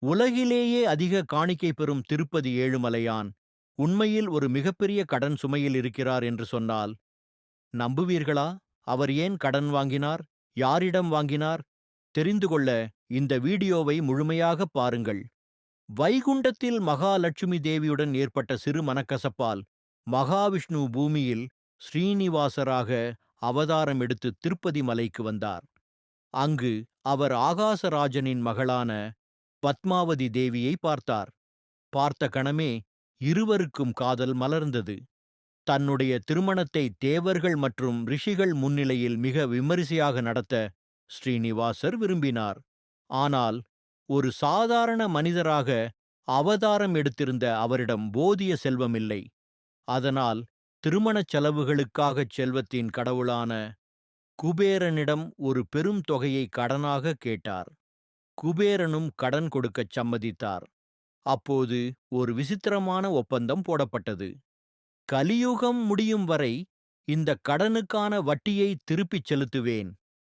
உலகிலேயே அதிக காணிக்கை பெறும் திருப்பதி ஏழுமலையான் உண்மையில் ஒரு மிகப்பெரிய கடன் சுமையில் இருக்கிறார் என்று சொன்னால் நம்புவீர்களா? அவர் ஏன் கடன் வாங்கினார்? யாரிடம் வாங்கினார்? தெரிந்து கொள்ள இந்த வீடியோவை முழுமையாக பாருங்கள். வைகுண்டத்தில் மகாலட்சுமி தேவியுடன் ஏற்பட்ட சிறு மனக்கசப்பால் மகாவிஷ்ணு பூமியில் ஸ்ரீனிவாசராக அவதாரம் எடுத்து திருப்பதி மலைக்கு வந்தார். அங்கு அவர் ஆகாசராஜனின் மகளான பத்மாவதி தேவியை பார்த்தார். பார்த்த கணமே இருவருக்கும் காதல் மலர்ந்தது. தன்னுடைய திருமணத்தை தேவர்கள் மற்றும் ரிஷிகள் முன்னிலையில் மிக விமரிசையாக நடத்த ஸ்ரீனிவாசர் விரும்பினார். ஆனால் ஒரு சாதாரண மனிதராக அவதாரம் எடுத்திருந்த அவரிடம் போதிய செல்வமில்லை. அதனால் திருமணச் செலவுகளுக்காகச் செல்வத்தின் கடவுளான குபேரனிடம் ஒரு பெரும் தொகையை கடனாக கேட்டார். குபேரனும் கடன் கொடுக்கச் சம்மதித்தார். அப்போது ஒரு விசித்திரமான ஒப்பந்தம் போடப்பட்டது. கலியுகம் முடியும் வரை இந்த கடனுக்கான வட்டியை திருப்பிச் செலுத்துவேன்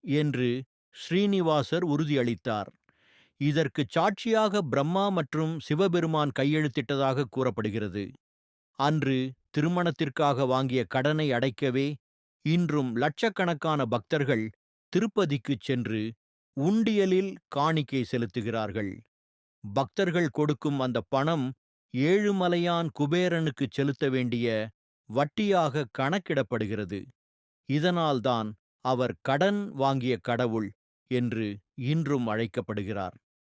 என்று ஸ்ரீனிவாசர் உறுதியளித்தார். இதற்குச் சாட்சியாக பிரம்மா மற்றும் சிவபெருமான் கையெழுத்திட்டதாக கூறப்படுகிறது. அன்று திருமணத்திற்காக வாங்கிய கடனை அடைக்கவே இன்றும் லட்சக்கணக்கான பக்தர்கள் திருப்பதிக்குச் சென்று உண்டியலில் காணிக்கை செலுத்துகிறார்கள். பக்தர்கள் கொடுக்கும் அந்த பணம் ஏழுமலையான் குபேரனுக்குச் செலுத்த வேண்டிய வட்டியாக கணக்கிடப்படுகிறது. இதனால்தான் அவர் கடன் வாங்கிய கடவுள் என்று இன்றும் அழைக்கப்படுகிறார்.